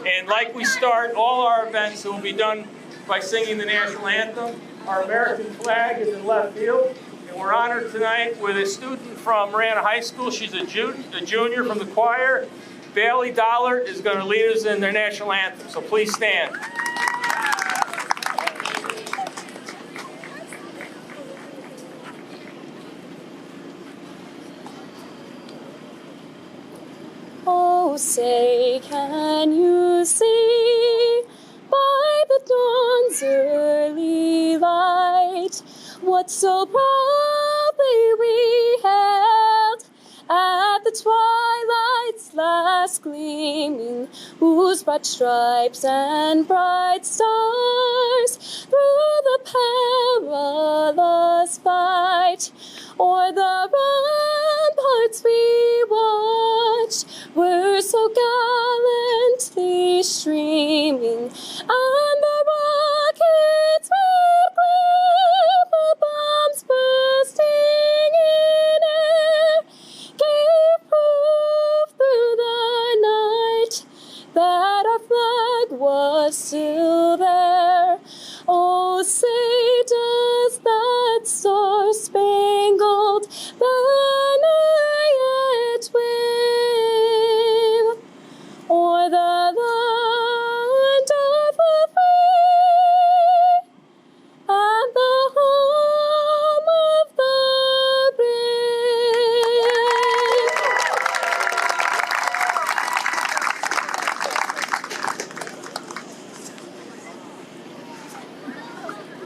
And like we start all our events, it will be done by singing the national anthem. Our American flag is in left field. And we're honored tonight with a student from Marana High School. She's a junior from the choir. Bailey Dollard is going to lead us in their national anthem. So please stand. Oh, say, can you see by the dawn's early light what so proudly we held at the twilight's last gleaming, whose bright stripes and bright stars through the perilous fight o'er the ramparts we watched were so gallantly streaming, and the rockets would glare, the bombs bursting in air gave proof through the night that our flag was still there. Oh, say, does that star-spangled banner yet wave o'er the land of the free and the home of the brave?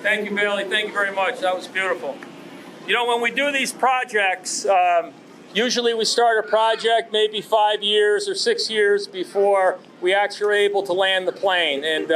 Thank you, Bailey. Thank you very much. That was beautiful. You know, when we do these projects, usually we start a project maybe 5 years or 6 years before we actually are able to land the plane. And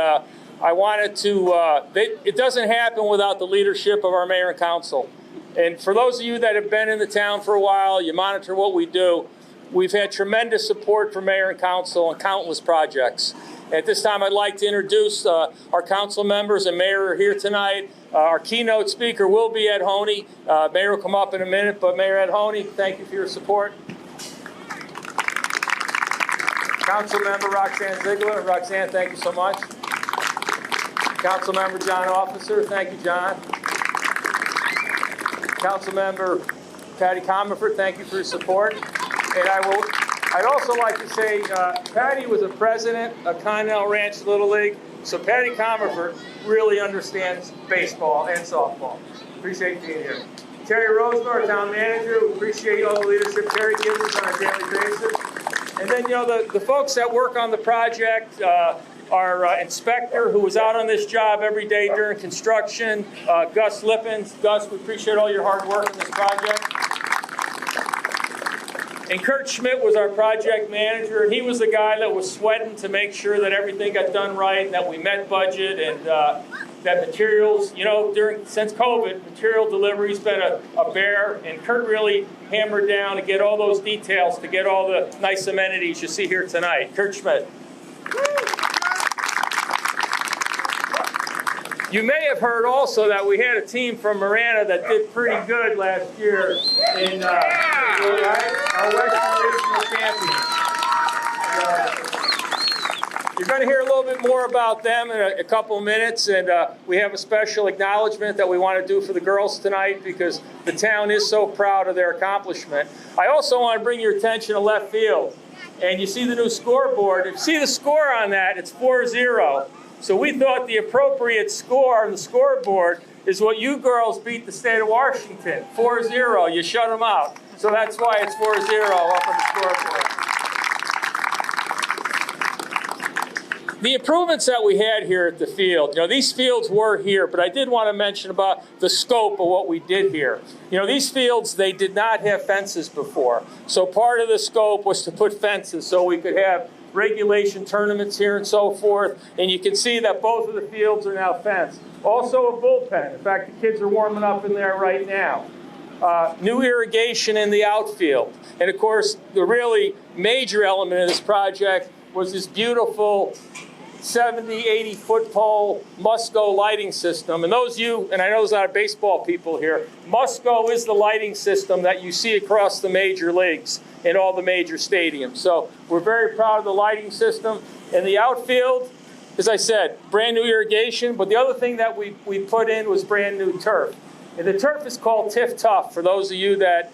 I wanted to, it doesn't happen without the leadership of our mayor and council. And for those of you that have been in the town for a while, you monitor what we do, we've had tremendous support from mayor and council on countless projects. At this time, I'd like to introduce our council members, and mayor are here tonight. Our keynote speaker will be Ed Honey. Mayor will come up in a minute, but Mayor Ed Honey, thank you for your support. Council member Roxanne Ziegler. Roxanne, thank you so much. Council member John Officer, thank you, John. Council member Patty Comerford, thank you for your support. And I'd also like to say Patty was a president of Connell Ranch Little League, so Patty Comerford really understands baseball and softball. Appreciate being here. Terry Rosenberg, our town manager, we appreciate all the leadership Terry gives us on a daily basis. And then, you know, the folks that work on the project, our inspector who was out on this job every day during construction, Gus Lippens. Gus, we appreciate all your hard work on this project. And Kurt Schmidt was our project manager, and he was the guy that was sweating to make sure that everything got done right, and that we met budget, and that materials, you know, since COVID, material delivery's been a bear, and Kurt really hammered down to get all those details, to get all the nice amenities you see here tonight. Kurt Schmidt. You may have heard also that we had a team from Marana that did pretty good last year in our Western Regional Champions. You're going to hear a little bit more about them in a couple of minutes, and we have a special acknowledgement that we want to do for the girls tonight because the town is so proud of their accomplishment. I also want to bring your attention to left field, and you see the new scoreboard. If you see the score on that, it's 4-0. So we thought the appropriate score on the scoreboard is what you girls beat the state of Washington, 4-0. You shut them out. So that's why it's 4-0 up on the scoreboard. The improvements that we had here at the field, you know, these fields were here, but I did want to mention about the scope of what we did here. You know, these fields, they did not have fences before. So part of the scope was to put fences so we could have regulation tournaments here and so forth, and you can see that both of the fields are now fenced. Also a bullpen. In fact, the kids are warming up in there right now. New irrigation in the outfield. And of course, the really major element of this project was this beautiful 70, 80 foot pole Musco lighting system. And those of you, and I know there's a lot of baseball people here, Musco is the lighting system that you see across the major leagues in all the major stadiums. So we're very proud of the lighting system. In the outfield, as I said, brand new irrigation, but the other thing that we put in was brand new turf. And the turf is called Tiff Tough, for those of you that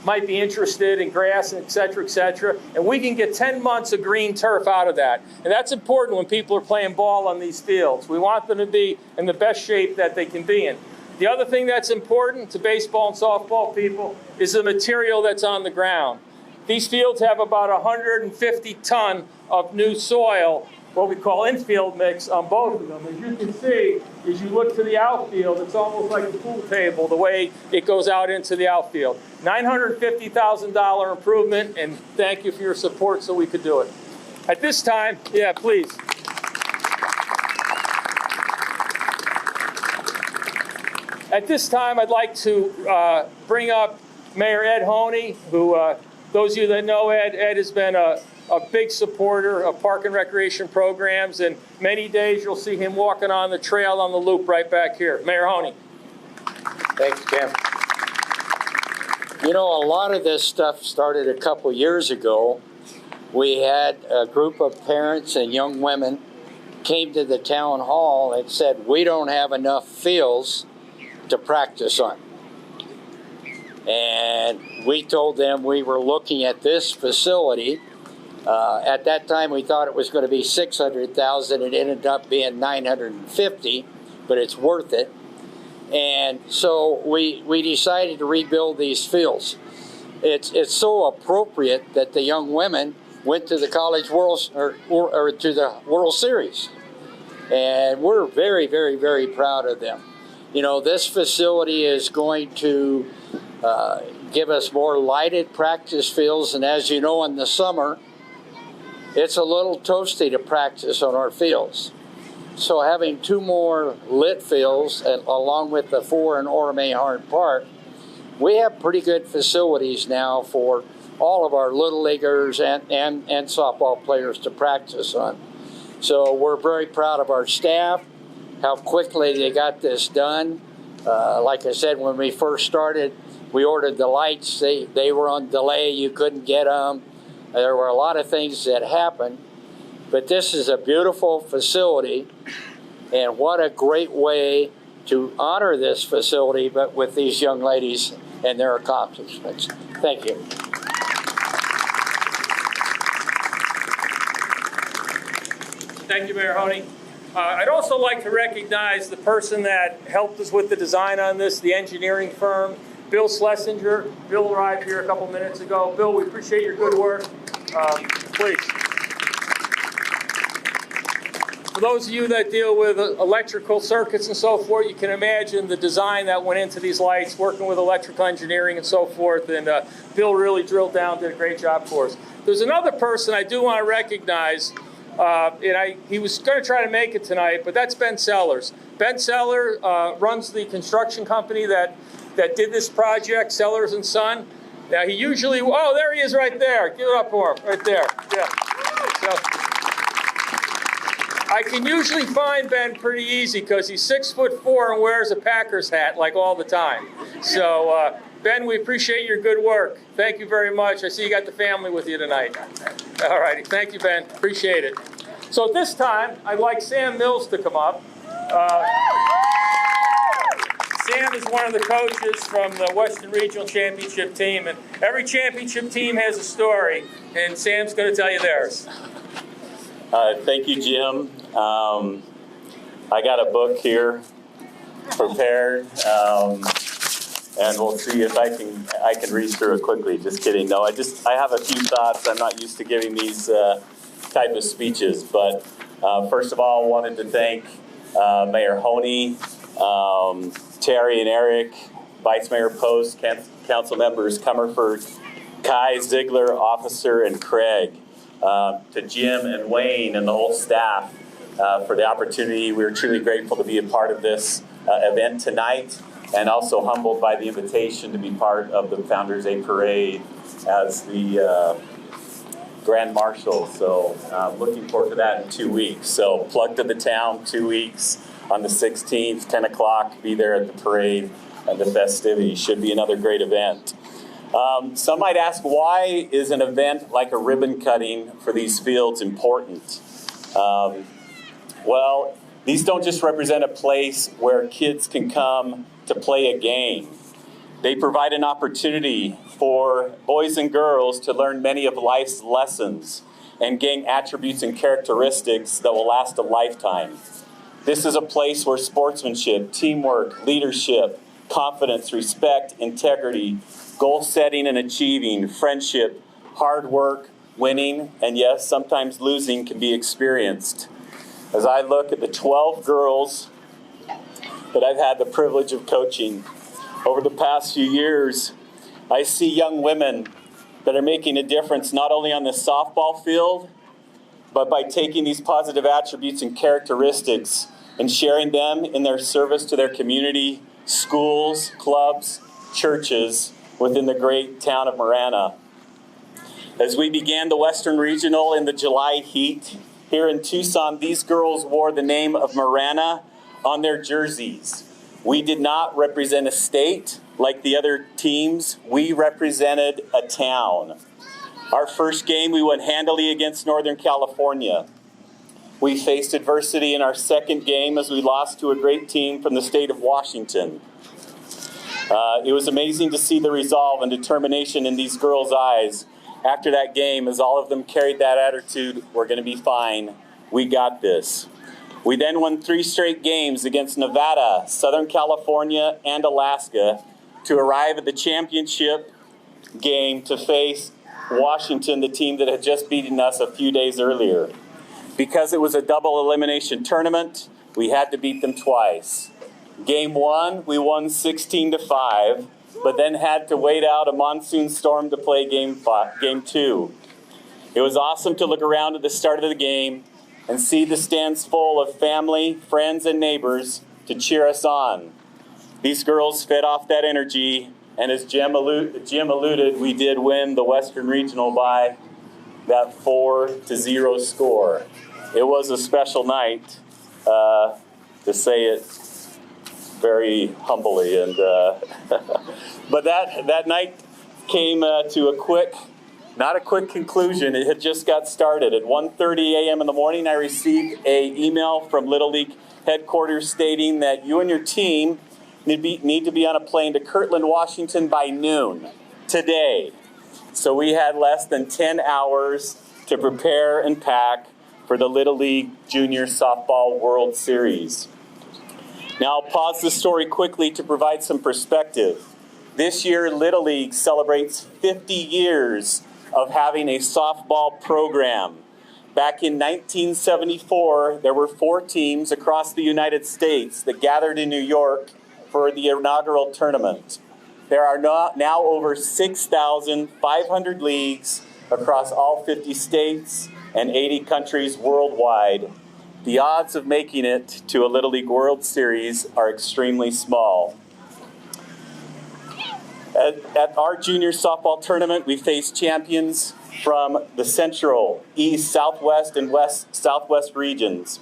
might be interested in grass, and et cetera, and we can get 10 months of green turf out of that. And that's important when people are playing ball on these fields. We want them to be in the best shape that they can be in. The other thing that's important to baseball and softball people is the material that's on the ground. These fields have about 150 ton of new soil, what we call infield mix, on both of them. As you can see, as you look to the outfield, it's almost like a pool table the way it goes out into the outfield. $950,000 improvement, and thank you for your support so we could do it. At this time, yeah, please. At this time, I'd like to bring up Mayor Ed Honey, who, those of you that know Ed, Ed has been a big supporter of park and recreation programs, and many days you'll see him walking on the trail on the loop right back here. Mayor Honey. Thanks, Tim. You know, a lot of this stuff started a couple years ago. We had a group of parents and young women came to the town hall and said, we don't have enough fields to practice on. And we told them we were looking at this facility. At that time, we thought it was going to be $600,000. It ended up being $950,000, but it's worth it. And so we decided to rebuild these fields. It's so appropriate that the young women went to the College World or to the World Series, and we're very, very, very proud of them. You know, this facility is going to give us more lighted practice fields, and as you know, in the summer, it's a little toasty to practice on our fields. So having 2 more lit fields, along with the 4 in Orme-Harn Park, we have pretty good facilities now for all of our little leaguers and softball players to practice on. So we're very proud of our staff, how quickly they got this done. Like I said, when we first started, we ordered the lights. They were on delay. You couldn't get them. There were a lot of things that happened. But this is a beautiful facility, and what a great way to honor this facility, but with these young ladies and their accomplishments. Thank you. Thank you, Mayor Honey. I'd also like to recognize the person that helped us with the design on this, the engineering firm, Bill Schlesinger. Bill arrived here a couple minutes ago. Bill, we appreciate your good work. Please. For those of you that deal with electrical circuits and so forth, you can imagine the design that went into these lights, working with electrical engineering and so forth, and Bill really drilled down, did a great job for us. There's another person I do want to recognize, and he was going to try to make it tonight, but that's Ben Sellers. Ben Sellers runs the construction company that did this project, Sellers & Son. Now, he usually, oh, there he is right there. Give it up for him, right there. Yeah. So, I can usually find Ben pretty easy because he's 6'4" and wears a Packers hat like all the time. So, Ben, we appreciate your good work. Thank you very much. I see you got the family with you tonight. All righty. Thank you, Ben. Appreciate it. So at this time, I'd like Sam Mills to come up. Sam is one of the coaches from the Western Regional Championship team, and every championship team has a story, and Sam's going to tell you theirs. Thank you, Jim. I got a book here prepared, and we'll see if I can read through it quickly. Just kidding. No, I have a few thoughts. I'm not used to giving these type of speeches, but first of all, I wanted to thank Mayor Honey, Terry and Eric, Vice Mayor Post, Council Members Comerford, Kai, Ziegler, Officer, and Craig, to Jim and Wayne and the whole staff for the opportunity. We're truly grateful to be a part of this event tonight, and also humbled by the invitation to be part of the Founders Day Parade as the Grand Marshal. So looking forward to that in 2 weeks. So plug to the town, 2 weeks on the 16th, 10 o'clock, be there at the parade and the festivities. Should be another great event. Some might ask, why is an event like a ribbon cutting for these fields important? Well, these don't just represent a place where kids can come to play a game. They provide an opportunity for boys and girls to learn many of life's lessons and gain attributes and characteristics that will last a lifetime. This is a place where sportsmanship, teamwork, leadership, confidence, respect, integrity, goal setting and achieving, friendship, hard work, winning, and yes, sometimes losing can be experienced. As I look at the 12 girls that I've had the privilege of coaching over the past few years, I see young women that are making a difference not only on the softball field, but by taking these positive attributes and characteristics and sharing them in their service to their community, schools, clubs, churches within the great town of Marana. As we began the Western Regional in the July heat here in Tucson, these girls wore the name of Marana on their jerseys. We did not represent a state like the other teams. We represented a town. Our first game, we went handily against Northern California. We faced adversity in our second game as we lost to a great team from the state of Washington. It was amazing to see the resolve and determination in these girls' eyes after that game, as all of them carried that attitude, we're going to be fine, we got this. We then won 3 straight games against Nevada, Southern California, and Alaska to arrive at the championship game to face Washington, the team that had just beaten us a few days earlier. Because it was a double elimination tournament, we had to beat them twice. Game 1, we won 16-5, but then had to wait out a monsoon storm to play game 2. It was awesome to look around at the start of the game and see the stands full of family, friends, and neighbors to cheer us on. These girls fed off that energy, and as Jim alluded, we did win the Western Regional by that 4-0 score. It was a special night, to say it very humbly, and but that night came to a quick, not a quick conclusion. It had just got started. At 1:30 a.m. in the morning, I received an email from Little League headquarters stating that you and your team need to be on a plane to Kirtland, Washington by noon today. So we had less than 10 hours to prepare and pack for the Little League Junior Softball World Series. Now I'll pause the story quickly to provide some perspective. This year, Little League celebrates 50 years of having a softball program. Back in 1974, there were 4 teams across the United States that gathered in New York for the inaugural tournament. There are now over 6,500 leagues across all 50 states and 80 countries worldwide. The odds of making it to a Little League World Series are extremely small. At our junior softball tournament, we faced champions from the Central, East, Southwest, and West Southwest regions.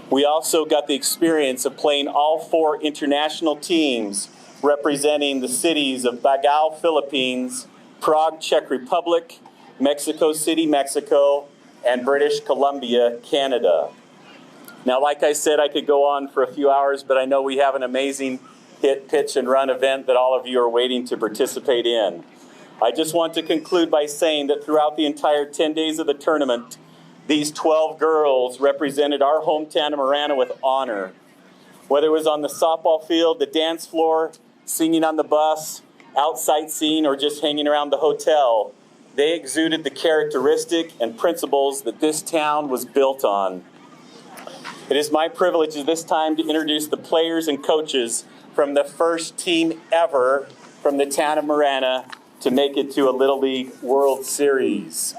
We also got the experience of playing all 4 international teams representing the cities of Bagao, Philippines, Prague, Czech Republic, Mexico City, Mexico, and British Columbia, Canada. Now, like I said, I could go on for a few hours, but I know we have an amazing hit, pitch, and run event that all of you are waiting to participate in. I just want to conclude by saying that throughout the entire 10 days of the tournament, these 12 girls represented our hometown of Marana with honor. Whether it was on the softball field, the dance floor, singing on the bus, out sightseeing, or just hanging around the hotel, they exuded the characteristic and principles that this town was built on. It is my privilege at this time to introduce the players and coaches from the first team ever from the town of Marana to make it to a Little League World Series.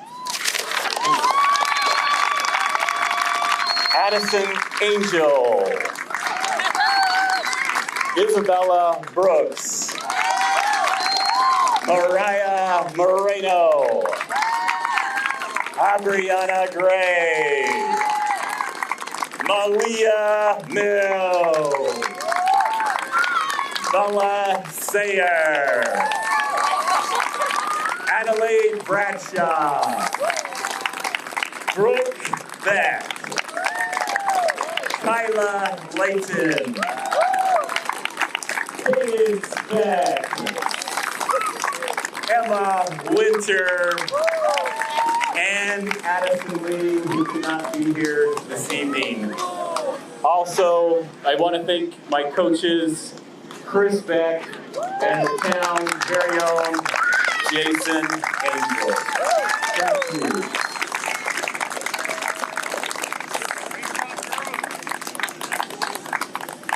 Addison Angel, Isabella Brooks, Mariah Moreno, Adriana Gray, Malia Mills, Bella Sayer, Adelaide Bradshaw. Brooke Beck. Kyla Layton. Paige Beck. Emma Winter. And Addison Lee, who could not be here this evening. Also, I want to thank my coaches, Chris Beck, and the town's very own Jason Angel. Thank you.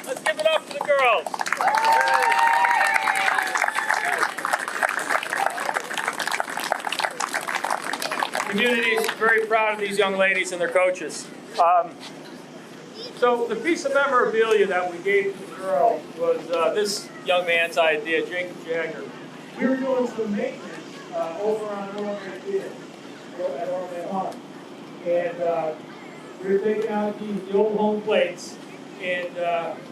Let's give it up for the girls. The community is very proud of these young ladies and their coaches. So the piece of memorabilia that we gave to the girls was this young man's idea, Jacob Jagger. We were doing some maintenance over on Orland Field at Orland Home. And we were taking out the old home plates, and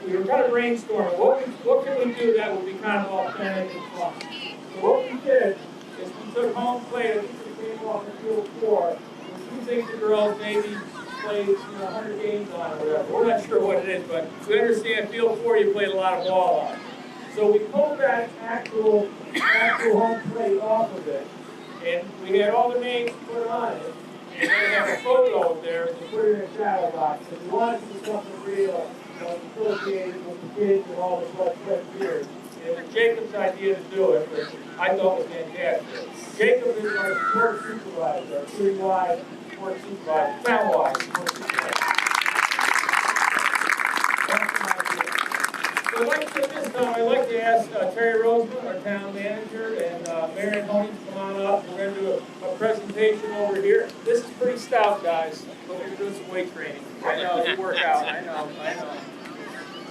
we were kind of brainstorming, what can we do that would be kind of authentic and fun? So what we did is we took home plate, I think we came off the field floor, which we think the girls maybe played 100 games on or whatever. We're not sure what it is, but we understand field 4 you played a lot of ball on. So we pulled that actual home plate off of it, and we had all the names put on it, and then we have a photo up there, and we put it in a shadow box. If we wanted to do something real, associated with the kids and all the blood, sweat, and tears. It was Jacob's idea to do it, which I thought was fantastic. Jacob is our sport supervisor, our citywide sport supervisor, town-wide sport supervisor. So I'd like to, at this time, I'd like to ask Terry Roseman, our town manager, and Marion Honey to come on up. We're going to do a presentation over here. This is pretty stout, guys, but we're doing some weight training. I know, you work out. I know.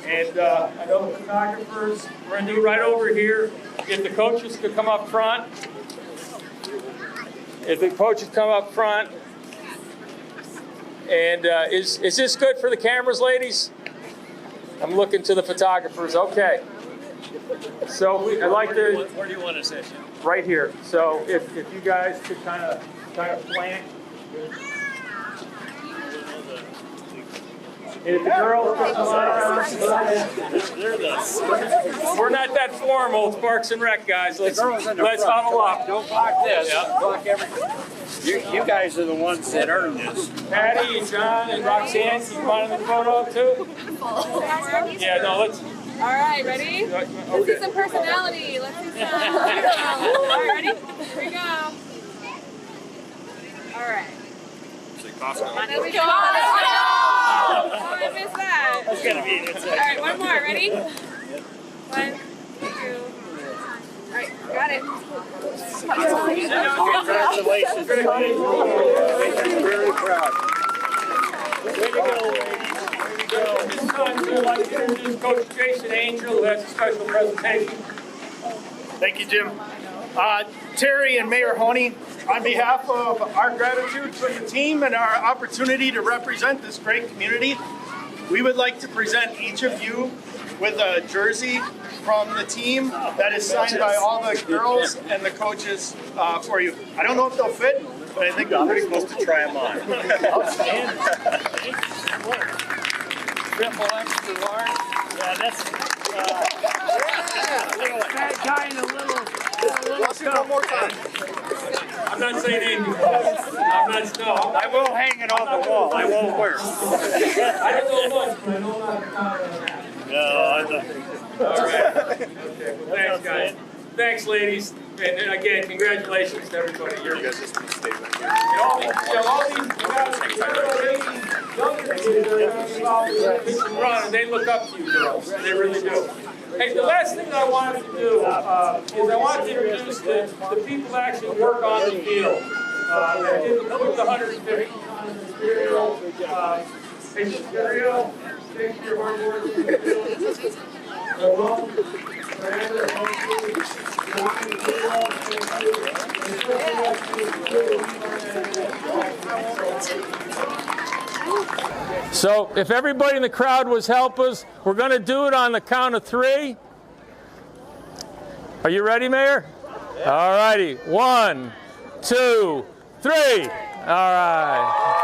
And I know the photographers, we're going to do it right over here. If the coaches could come up front. If the coaches come up front. And is this good for the cameras, ladies? I'm looking to the photographers. Okay. So I'd like to. Where do you want to sit? Right here. So if you guys could kind of flank. And if the girls could come on. We're not that formal. It's Parks and Rec, guys. Let's huddle up. Don't block this. Yeah. Block everything. You guys are the ones that earned this. Patty and John and Roxanne, can you come on in the photo too? Yeah, no, let's. All right, ready? Let's see some personality. Let's see some. All right, ready? Here we go. All right. There we go. Oh, I missed that. That's gonna be it. All right, one more. Ready? 1, 2. All right, got it. Congratulations. Very proud. Way to go, ladies. Way to go. This time, I'd like to introduce Coach Jason Angel, who has a special presentation. Thank you, Jim. Terry and Mayor Honey, on behalf of our gratitude for the team and our opportunity to represent this great community, we would like to present each of you with a jersey from the team that is signed by all the girls and the coaches for you. I don't know if they'll fit, but I think we're pretty close to try them on. Triple extra large. Yeah, that's fat guy in a little One more time. I'm not saying anything. I will hang it on the wall. I won't wear it. I don't know much, but I know a lot of that. no. All right. Okay. Well, thanks, guys. Thanks, ladies. And again, congratulations to everybody. You guys just statement here. All these younger kids are involved in run, and they look up to you girls. They really do. Hey, the last thing that I wanted to do is I wanted to introduce the people that actually work on the field. That did put the 150 on the material. Hey, Material, thanks for your hard work in the field. So if everybody in the crowd was help us, we're going to do it on the count of 3. Are you ready, Mayor? All righty. 1, 2, 3. All right.